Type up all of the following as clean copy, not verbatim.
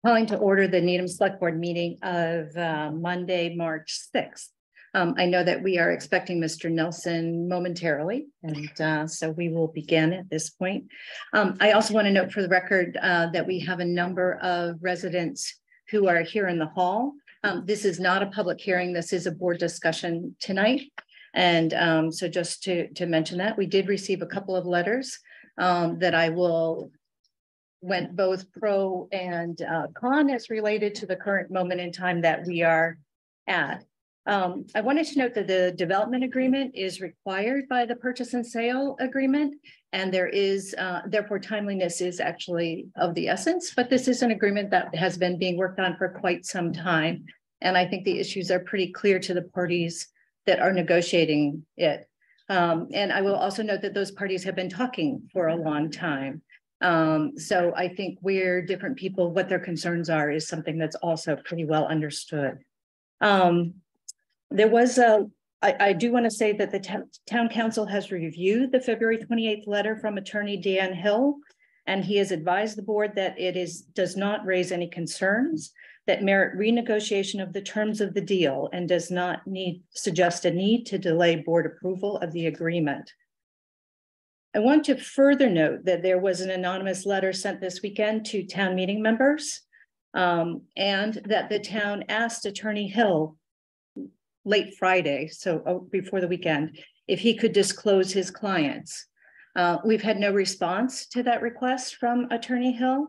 Calling to order the Needham Select Board meeting of Monday, March 6th. I know that we are expecting Mr. Nelson momentarily, and so we will begin at this point. I also want to note for the record that we have a number of residents who are here in the hall. This is not a public hearing. This is a board discussion tonight. And so just to mention that, we did receive a couple of letters that I will went both pro and con as related to the current moment in time that we are at. I wanted to note that the development agreement is required by the purchase and sale agreement, and there is therefore timeliness is actually of the essence, but this is an agreement that has been being worked on for quite some time. And I think the issues are pretty clear to the parties that are negotiating it. And I will also note that those parties have been talking for a long time. So I think where different people, what their concerns are is something that's also pretty well understood. There was I do want to say that the town council has reviewed the February 28th letter from attorney Dan Hill, and he has advised the board that it does not raise any concerns that merit renegotiation of the terms of the deal and does not suggest a need to delay board approval of the agreement. I want to further note that there was an anonymous letter sent this weekend to town meeting members, and that the town asked Attorney Hill late Friday, so before the weekend, if he could disclose his clients. We've had no response to that request from Attorney Hill.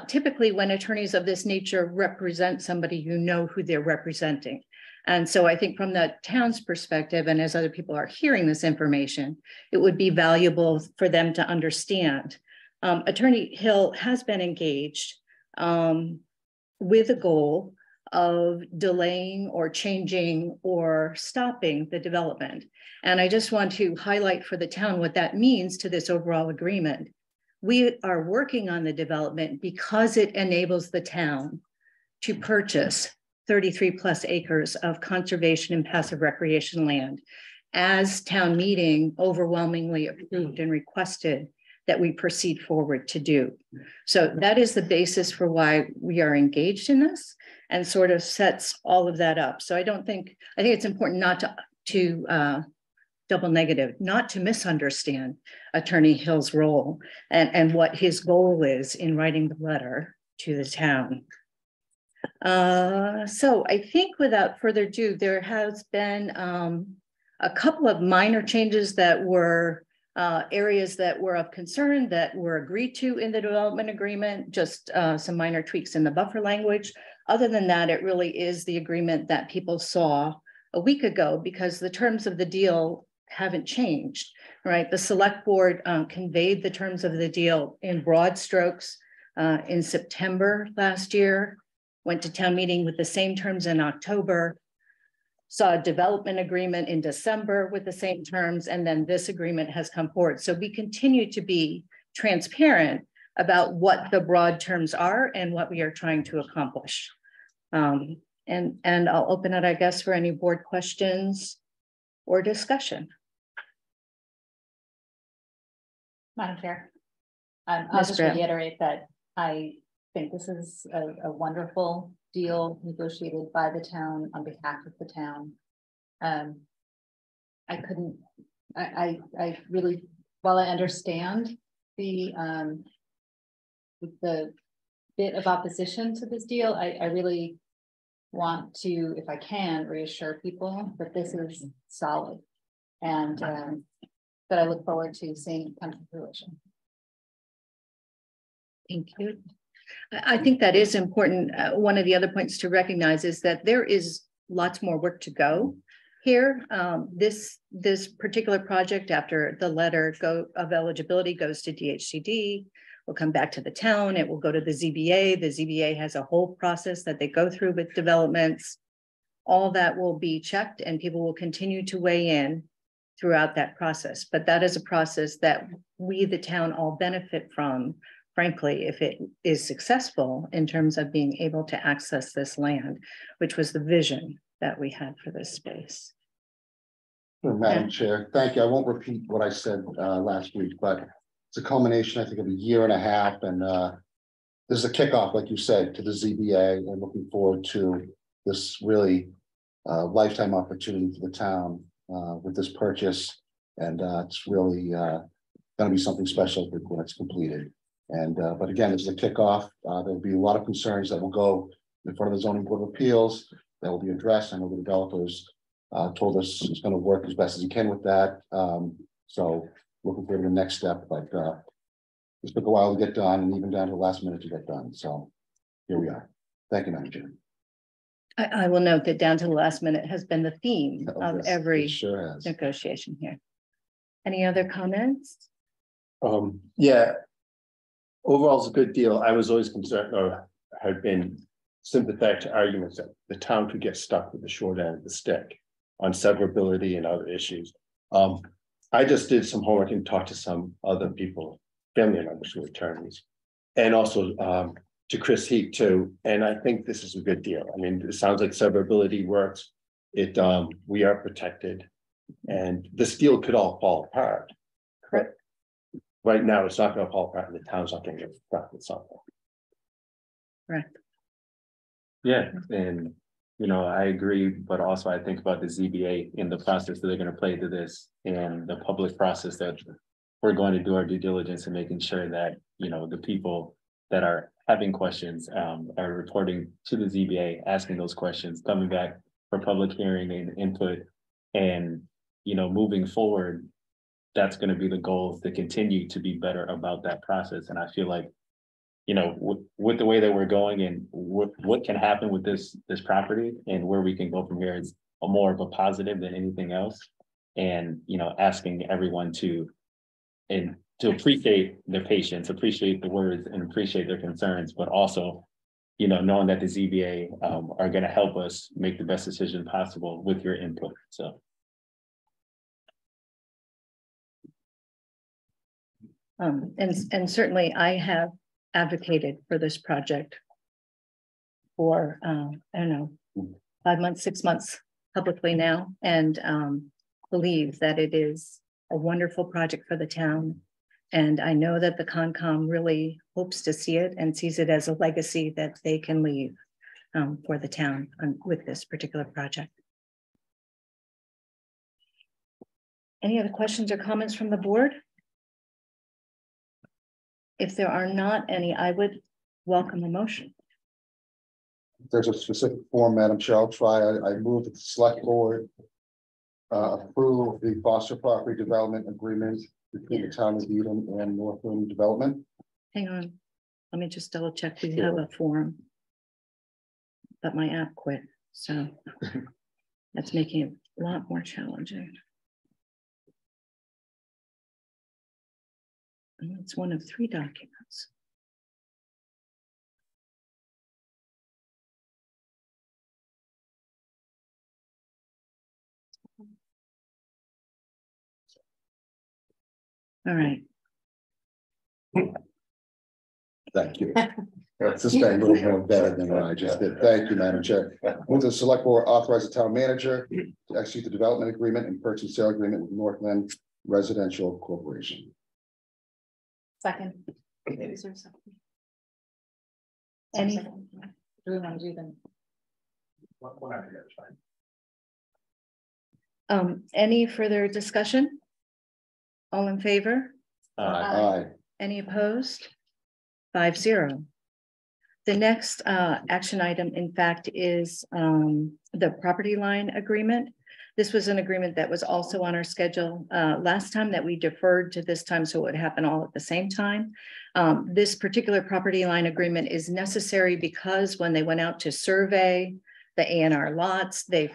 Typically, when attorneys of this nature represent somebody, you know who they're representing. And so I think from the town's perspective, and as other people are hearing this information, it would be valuable for them to understand. Attorney Hill has been engaged with a goal of delaying or changing or stopping the development. And I just want to highlight for the town what that means to this overall agreement. We are working on the development because it enables the town to purchase 33 plus acres of conservation and passive recreation land, as town meeting overwhelmingly approved and requested that we proceed forward to do. So that is the basis for why we are engaged in this, and sort of sets all of that up. So I think it's important not to double negative, not to misunderstand Attorney Hill's role and what his goal is in writing the letter to the town. So I think without further ado, there has been a couple of minor changes that were areas that were of concern that were agreed to in the development agreement, just some minor tweaks in the buffer language. Other than that, it really is the agreement that people saw a week ago, because the terms of the deal haven't changed, right? The select board conveyed the terms of the deal in broad strokes in September last year, went to town meeting with the same terms in October, saw a development agreement in December with the same terms, and then this agreement has come forward. So we continue to be transparent about what the broad terms are and what we are trying to accomplish. And I'll open it, I guess, for any board questions or discussion. Madam Chair, I'll just reiterate that I think this is a wonderful deal negotiated by the town on behalf of the town. I really, while I understand the bit of opposition to this deal, I really want to, if I can, reassure people that this is solid, and that I look forward to seeing come to fruition. Thank you. I think that is important. One of the other points to recognize is that there is lots more work to go here. This particular project, after the letter of eligibility goes to DHCD, will come back to the town. It will go to the ZBA. The ZBA has a whole process that they go through with developments. All that will be checked, and people will continue to weigh in throughout that process. But that is a process that we, the town, all benefit from, frankly, if it is successful in terms of being able to access this land, which was the vision that we had for this space. Madam Chair, thank you. I won't repeat what I said last week, but it's a culmination, I think, of a year and a half. And this is a kickoff, like you said, to the ZBA, and looking forward to this really lifetime opportunity for the town with this purchase. And it's really going to be something special when it's completed. And but again, it's a kickoff. There'll be a lot of concerns that will go in front of the zoning board of appeals that will be addressed. I know the developers told us he's going to work as best as he can with that. So looking forward to the next step, but it took a while to get done, and even down to the last minute to get done. So here we are. Thank you, Madam Chair. I will note that down to the last minute has been the theme of every sure has. negotiation here. Any other comments? Yeah, overall it's a good deal. I was always concerned, or had been sympathetic to arguments that the town could get stuck with the short end of the stick on severability and other issues. I just did some homework and talked to some other people, family members who are attorneys, and also to Chris Heek too. And I think this is a good deal. I mean, it sounds like severability works. We are protected, and this deal could all fall apart. Correct. Right now, it's not going to fall apart, and the town's not going to get stuck with something. Correct. Yeah, and I agree, but also I think about the ZBA in the process that they're going to play to this, and the public process that we're going to do our due diligence and making sure that the people that are having questions are reporting to the ZBA, asking those questions, coming back for public hearing and input, and moving forward. That's going to be the goal, to continue to be better about that process. And I feel like, with the way that we're going and what can happen with this property and where we can go from here is more of a positive than anything else. And, asking everyone to appreciate their patience, appreciate the words, and appreciate their concerns, but also, knowing that the ZBA are going to help us make the best decision possible with your input. So. And certainly I have advocated for this project for, I don't know, 5 months, 6 months publicly now, and believe that it is a wonderful project for the town. And I know that the Concom really hopes to see it and sees it as a legacy that they can leave for the town with this particular project. Any other questions or comments from the board? If there are not any, I would welcome a motion. There's a specific form, Madam Chair. I'll try. I move that the select board approve the Foster Property Development Agreement between the town of Needham and Northland Development. Hang on, let me just double check. We have a form, but my app quit, so that's making it a lot more challenging. And it's one of 3 documents. All right. Thank you. This is a little more better than what I just did. Thank you, Madam Chair. Move the select board authorize the town manager to execute the development agreement and purchase and sale agreement with Northland Residential Corporation. Second. Any, Do we want to do them? any further discussion? All in favor? Aye. Any opposed? 5-0. The next action item, in fact, is the property line agreement. This was an agreement that was also on our schedule last time that we deferred to this time, so it would happen all at the same time. This particular property line agreement is necessary because when they went out to survey the A&R lots, they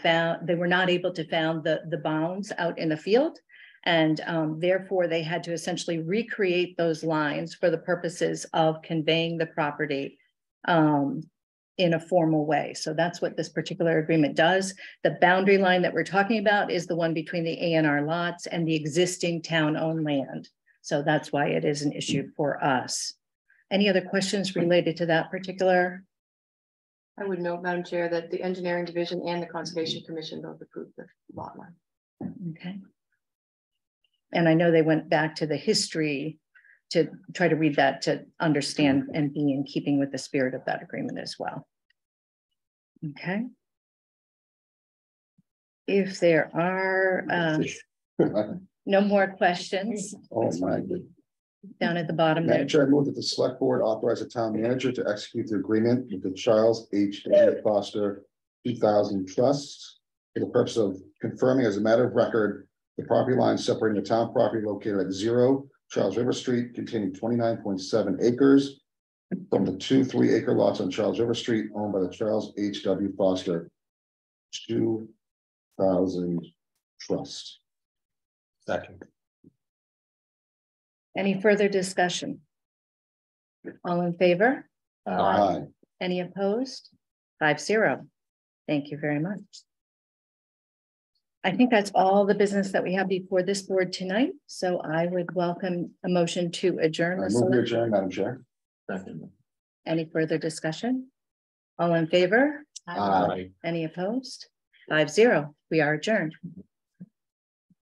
were not able to find the bounds out in the field. And therefore, they had to essentially recreate those lines for the purposes of conveying the property in a formal way. So that's what this particular agreement does. The boundary line that we're talking about is the one between the A&R lots and the existing town-owned land. So that's why it is an issue for us. Any other questions related to that particular? I would note, Madam Chair, that the Engineering Division and the Conservation Commission both approved the lot line. Okay. And I know they went back to the history to try to read that, to understand and be in keeping with the spirit of that agreement as well. Okay. If there are no more questions Oh, my goodness. down at the bottom there. Madam Chair, I move that the select board authorize the town manager to execute the agreement with the Charles H. W. Foster 2000 Trust for the purpose of confirming as a matter of record the property line separating the town property located at 0 Charles River Street containing 29.7 acres from the 2 3-acre lots on Charles River Street owned by the Charles H. W. Foster 2000 Trust. Second. Any further discussion? All in favor? Aye. Any opposed? 5-0. Thank you very much. I think that's all the business that we have before this board tonight. So I would welcome a motion to adjourn. I the move to select- adjourn, Madam Chair. Second. Any further discussion? All in favor? Aye. Any opposed? 5-0. We are adjourned.